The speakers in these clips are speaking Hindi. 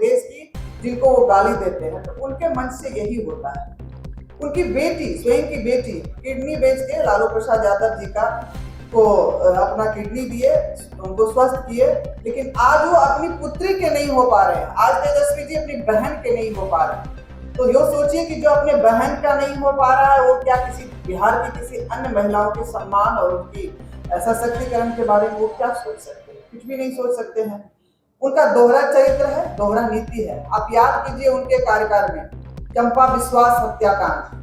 देश की जिनको वो गाली देते हैं, तो उनके मन से यही होता है। उनकी बेटी, स्वयं की बेटी किडनी बेच के लालू प्रसाद यादव जी का को अपना किडनी दिए, उनको स्वस्थ किए, लेकिन आज वो अपनी पुत्री के नहीं हो पा रहे हैं। आज तेजस्वी जी अपनी बहन के नहीं हो पा रहे हैं। तो यो सोचिए कि जो अपने बहन का नहीं हो पा रहा है, वो क्या किसी बिहार की किसी अन्य महिलाओं के सम्मान और उनकी सशक्तिकरण के बारे में वो क्या सोच सकते हैं? कुछ भी नहीं सोच सकते हैं। उनका दोहरा चरित्र है, दोहरा नीति है। आप याद कीजिए उनके कार्यकाल में चंपा विश्वास हत्याकांड,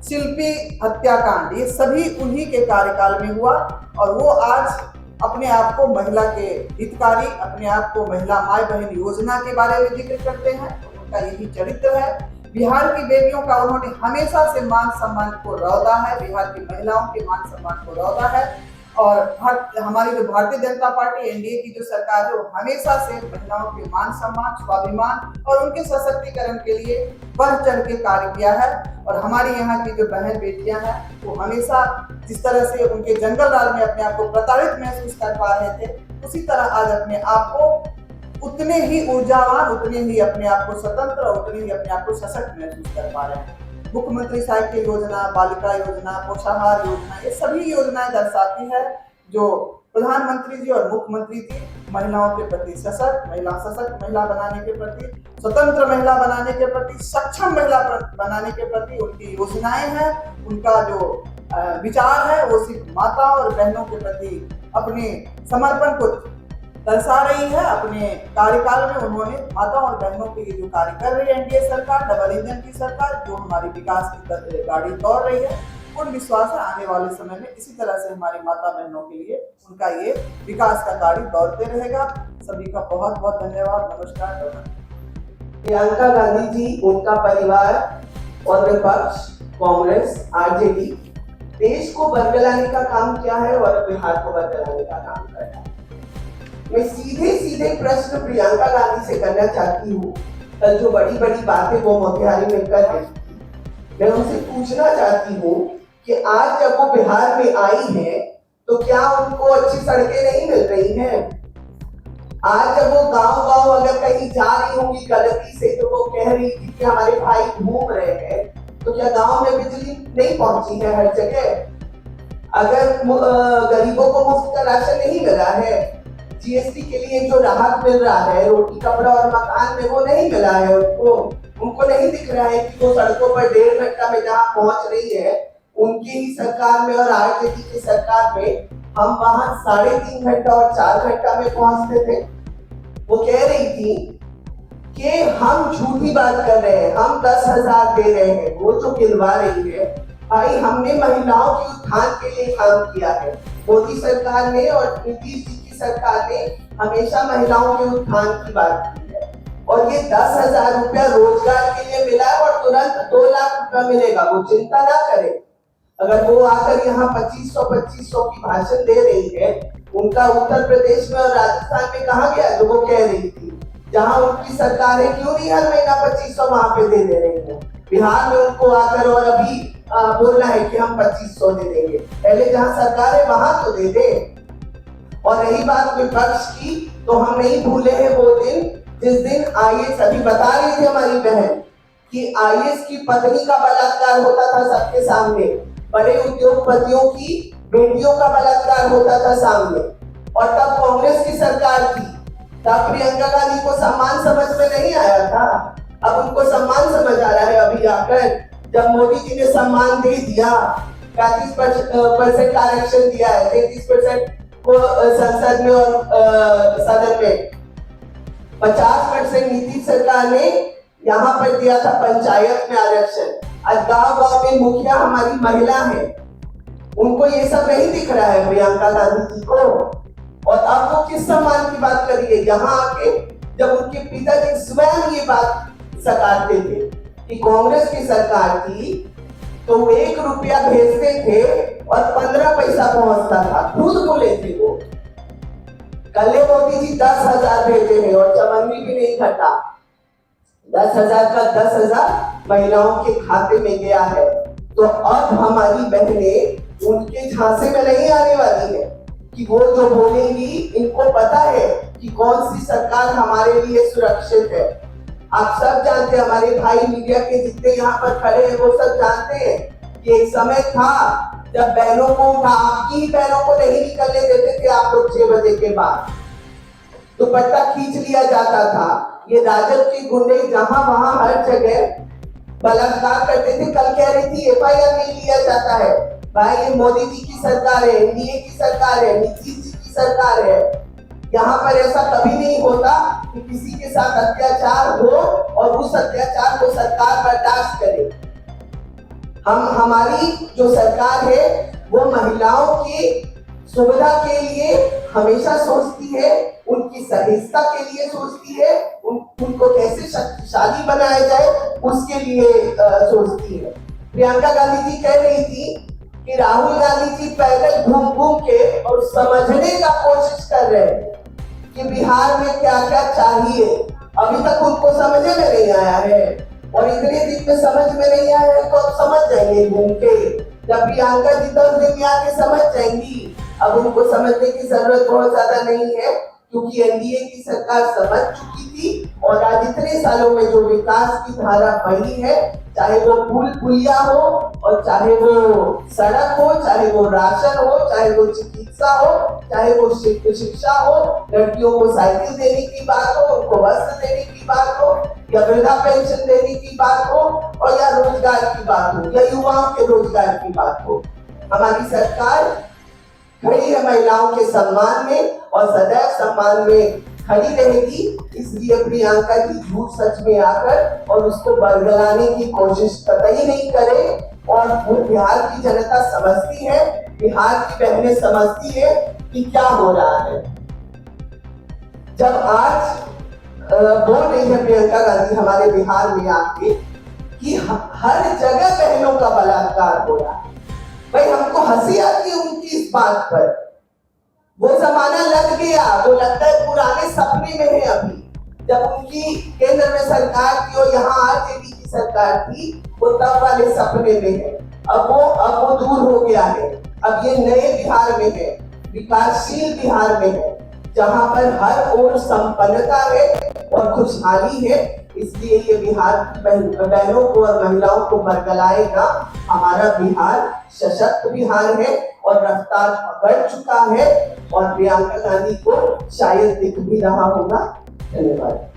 शिल्पी हत्याकांड, ये सभी उन्हीं के कार्यकाल में हुआ। और वो आज अपने आप को महिला के हितकारी, अपने आप को महिला माई बहन योजना के बारे में जिक्र करते हैं। उनका यही चरित्र है। बिहार की बेटियों का उन्होंने हमेशा से मान सम्मान को रौंदा है, बिहार की महिलाओं के मान सम्मान को रौंदा है। और हमारी जो भारतीय जनता पार्टी एनडीए की जो सरकार है, वो हमेशा से महिलाओं के मान सम्मान, स्वाभिमान और उनके सशक्तिकरण के लिए बढ़ चढ़ के कार्य किया है। और हमारी यहाँ की जो बहन बेटियां हैं, वो हमेशा जिस तरह से उनके जंगल राज में अपने आप को प्रताड़ित महसूस कर पा रहे थे, उसी तरह आज अपने आप को उतने ही ऊर्जावान, उतने ही अपने आप को स्वतंत्र, उतने ही अपने आप को सशक्त महसूस कर पा रहे हैं। मुख्यमंत्री साइकिल योजना, बालिका योजना, पोषाहार योजना, ये सभी योजनाएं दर्शाती है जो प्रधानमंत्री जी और मुख्यमंत्री जी महिलाओं के प्रति सशक्त महिला बनाने के प्रति, स्वतंत्र महिला बनाने के प्रति, सक्षम महिला बनाने के प्रति उनकी योजनाएं हैं। उनका जो विचार है वो सिर्फ माता और बहनों के प्रति अपने समर्पण को दर्शा रही है। अपने कार्यकाल में उन्होंने माता और बहनों के लिए जो कार्य कर रही है एनडीए सरकार, डबल इंजन की सरकार, जो हमारी विकास की गाड़ी दौड़ रही है, पूर्ण विश्वास है आने वाले समय में इसी तरह से हमारी माता बहनों के लिए उनका ये विकास का गाड़ी दौड़ते रहेगा। सभी का बहुत बहुत धन्यवाद। नमस्कार। प्रियंका गांधी जी, उनका परिवार और विपक्ष कांग्रेस आरजेडी देश को बरगलाने का काम किया है और बिहार को बरगलाने का काम कर रहा है। मैं सीधे प्रश्न प्रियंका गांधी से करना चाहती हूँ। कल जो बड़ी बड़ी बातें वो मोतिहारी में कर रही थी, मैं उनसे पूछना चाहती हूँ कि आज जब वो बिहार में आई है तो क्या उनको अच्छी सड़कें नहीं मिल रही हैं? आज जब वो गांव अगर कहीं जा रही होंगी गलती से, तो वो कह रही थी कि हमारे भाई घूम रहे हैं, तो क्या गांव में बिजली नहीं पहुंची है हर जगह? अगर गरीबों को मुफ्त का राशन नहीं मिला है, जीएसटी के लिए जो राहत मिल रहा है रोटी कपड़ा और मकान में, वो नहीं मिला है उनको नहीं दिख रहा है कि वो सड़कों पर 1.5 घंटा में जहाँ पहुंच रही है उनकी ही सरकार में और आरजेडी की सरकार में हम वहां 3.5 घंटा और 4 घंटा में पहुंचते थे। वो कह रही थी कि हम झूठी बात कर रहे हैं, हम 10,000 दे रहे हैं। वो जो गिनवा रही है, भाई हमने महिलाओं के उत्थान के लिए काम किया है। मोदी सरकार ने और नीतीश जी की सरकार ने हमेशा महिलाओं के उत्थान की बात की है। और ये 10,000 रुपया रोजगार के लिए मिला है और तुरंत 2 लाख रुपया मिलेगा। वो चिंता ना करे। अगर वो आकर यहाँ 2500 की भाषण दे रही है, उनका उत्तर प्रदेश में और राजस्थान में कहा गया जो वो कह रही थी? जहाँ उनकी सरकार है, क्यों नहीं हर महीना 2500 वहां पे दे रही है? बिहार में उनको आकर और अभी बोलना है कि हम 2500 दे देंगे। पहले जहाँ सरकार है वहां तो दे दे। और रही बात विपक्ष की, तो हम नहीं भूले हैं वो दिन जिस दिन आईएएस, अभी बता रही थी हमारी बहन कि आईएएस की पत्नी का बलात्कार होता था सबके सामने, बड़े उद्योगपतियों की बेटियों का बलात्कार होता था सामने, और तब कांग्रेस की सरकार थी। तब प्रियंका गांधी को सम्मान समझ में नहीं आया था, अब उनको सम्मान समझ आ रहा है। अभी आकर जब मोदी जी ने सम्मान दे दिया, 35% आरक्षण दिया है, 33% को संसद में और सदन में, 50% नीतीश सरकार ने यहाँ पर दिया था पंचायत में आरक्षण। आज गांव में मुखिया हमारी महिला है, उनको ये सब नहीं दिख रहा है प्रियंका गांधी जी को। और अब वो किस सम्मान की बात कर रही है? यहाँ आके जब उनके पिताजी स्वयं ये बात सकाते थे कि कांग्रेस की सरकार थी तो 1 रुपया भेजते थे और 15 पैसा पहुंचता था, खुद बोले थे वो। कल मोदी जी 10,000 भेजे हैं और चमन्नी भी नहीं घटा। 10,000 का 10,000 महिलाओं के खाते में गया है। तो अब हमारी बहनें उनके झांसे में नहीं आने वाली है कि वो जो बोलेंगी, इनको पता है कि कौन सी सरकार हमारे लिए सुरक्षित है। आप सब जानते हैं, हमारे भाई मीडिया के जितने यहाँ पर खड़े हैं वो सब जानते हैं कि एक समय था जब बहनों को आपकी ही बहनों को नहीं निकलने देते थे आप लोग 6 बजे के बाद, दुपट्टा खींच लिया जाता था। ये राजद के गुंडे जहां वहां हर जगह बलात्कार करते थे। कल कह रही थी FIR नहीं लिया जाता है। भाई ये मोदी जी की सरकार है, NDA की सरकार है, नीतीश जी की सरकार है। यहाँ पर ऐसा कभी नहीं होता कि किसी के साथ अत्याचार हो और उस अत्याचार को सरकार बर्दाश्त करे। हमारी जो सरकार है वो महिलाओं की सुविधा के लिए हमेशा सोचती है, उनकी सहिष्णुता के लिए सोचती है, उनको कैसे शक्तिशाली बनाया जाए उसके लिए सोचती है। प्रियंका गांधी जी कह रही थी कि राहुल गांधी जी पैदल घूम घूम के और समझने का कोशिश कर रहे हैं कि बिहार में क्या क्या चाहिए। अभी तक उनको समझ में नहीं आया है और इतने दिन में समझ में नहीं आया है तो अब समझ जाएंगे घूम के। जब प्रियंका जी 10 दिन में आके समझ जाएंगी। अब उनको समझने की जरूरत बहुत ज्यादा नहीं है क्योंकि NDA की सरकार समझ चुकी थी और आज इतने सालों में जो विकास की धारा बही है, चाहे वो पुल पुलिया हो और चाहे वो सड़क हो, चाहे वो राशन हो, चाहे वो चिकित्सा हो, चाहे वो शिक्षा हो, लड़कियों को साइकिल देने की बात हो, उनको वस्त्र देने की बात हो, या वृद्धा पेंशन देने की बात हो, और या रोजगार की बात हो, या युवाओं के रोजगार की बात हो, हमारी सरकार खड़ी है महिलाओं के सम्मान में और सदैव सम्मान में खड़ी रहेगी। इसलिए प्रियंका जी झूठ सच में आकर और उसको बरगलाने की कोशिश कतई नहीं करे। और वो बिहार की जनता समझती है, बिहार की बहनें समझती है कि क्या हो रहा है। जब आज बोल रही है प्रियंका गांधी हमारे बिहार में आके कि हर जगह बहनों का बलात्कार हो रहा है, भाई हमको हंसी आती है उनकी इस बात पर। वो जमाना लग गया, वो लगता है पुराने सपने में है अभी। जब उनकी केंद्र में सरकार थी और यहाँ RJD की सरकार थी, वो तब वाले सपने में है। अब वो दूर हो गया है। अब ये नए बिहार में है, विकासशील बिहार में है, जहाँ पर हर ओर संपन्नता है और खुशहाली है। इसलिए ये बिहार की बहनों को और महिलाओं को बरगलाएगा। हमारा बिहार सशक्त बिहार है और रफ्तार पकड़ चुका है और प्रियंका गांधी को शायद दिख भी रहा होगा। धन्यवाद।